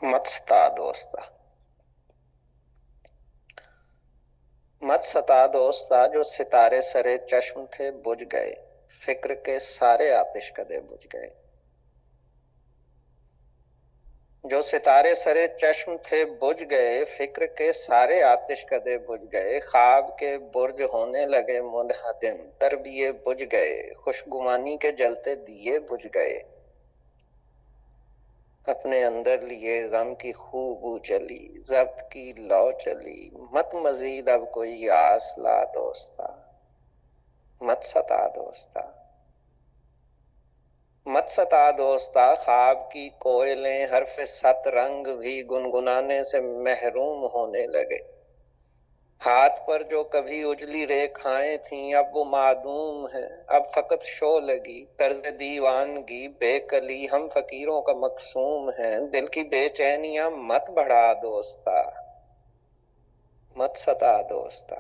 मत सता दोस्ता, मत सता दोस्ता, जो सितारे सरे चश्म थे बुझ गए, फिक्र के सारे आतिश कदे बुझ गए। जो सितारे सरे चश्म थे बुझ गए, फिक्र के सारे आतिश कदे बुझ गए। ख्वाब के बुर्ज होने लगे मुनहदिम, तरबिये बुझ गए, खुशगुमानी के जलते दिए बुझ गए। अपने अंदर लिए गम की खूबू चली, जब्त की लौ चली, मत मजीद अब कोई आस ला दोस्ता, मत सता दोस्ता। मत सता दोस्ता, ख्वाब की कोयलें हरफ सतरंग भी गुनगुनाने से महरूम होने लगे। हाथ पर जो कभी उजली रेखाएं थीं अब वो मादूम हैं, अब फकत शो लगी तर्ज दीवानगी बेकली, हम फकीरों का मकसूम हैं। दिल की बेचैनियां मत बढ़ा दोस्ता, मत सता दोस्ता,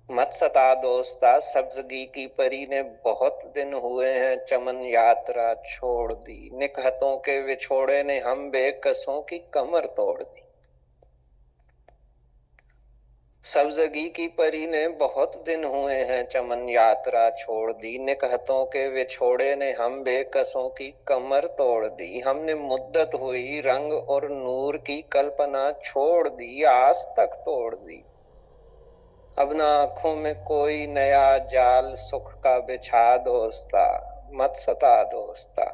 मत सता दोस्ता। सब्जगी की परी ने बहुत दिन हुए हैं चमन यात्रा छोड़ दी, निकहतों के विछोड़े ने हम बेकसों की कमर तोड़ दी। सब्जगी की परी ने बहुत दिन हुए हैं चमन यात्रा छोड़ दी, निकहतों के विछोड़े ने हम बेकसों की कमर तोड़ दी। हमने मुद्दत हुई रंग और नूर की कल्पना छोड़ दी, आस तक तोड़ दी। अब ना आंखों में कोई नया जाल सुख का बिछा दोस्ता, मत सता दोस्ता,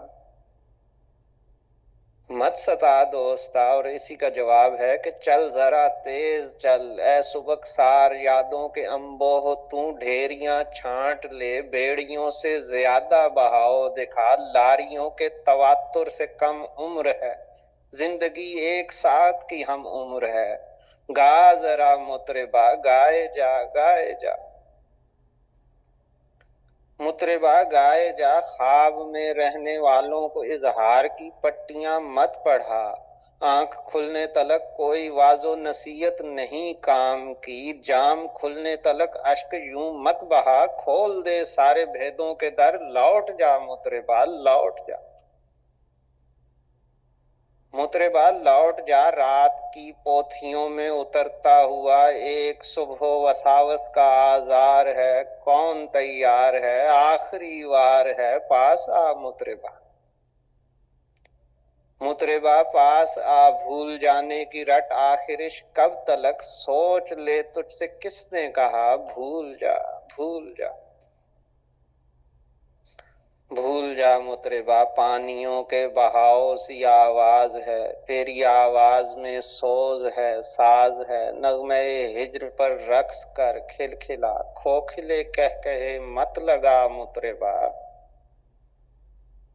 मत सता दोस्ता। और इसी का जवाब है कि चल जरा तेज चल ऐ सुबकसार, यादों के अंबोह तू ढेरियां छांट ले, बेड़ियों से ज्यादा बहाव दिखा, लारियों के तवातुर से कम उम्र है, जिंदगी एक साथ की हम उम्र है। गा जरा मुतरिबा, गाए जा गाए जा, मुतरिबा गाए जा। ख्वाब में रहने वालों को इजहार की पट्टियां मत पढ़ा, आंख खुलने तलक कोई वाजो नसीहत नहीं काम की, जाम खुलने तलक अश्क यूं मत बहा, खोल दे सारे भेदों के दर, लौट जा मुतरिबा लौट जा, मुतरिबा लौट जा। रात की पोथियों में उतरता हुआ एक सुबह वसावस का आजार है, कौन तैयार है आखिरी वार है, पास आ मुतरिबा, मुतरिबा पास आ। भूल जाने की रट आखिरिश कब तलक, सोच ले तुझसे किसने कहा भूल जा भूल जा, भूल जा मुतरिबा। पानियों के बहाव सी आवाज है, तेरी आवाज में सोज है साज है, नगमे हिज्र पर रक्स कर खिलखिला, खोखले कह कहे मत लगा मुतरिबा,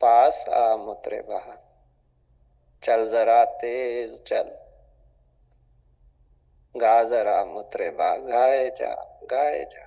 पास आ मुतरिबा, चल जरा तेज चल, गा जरा मुतरिबा, गाए जा गाए जा।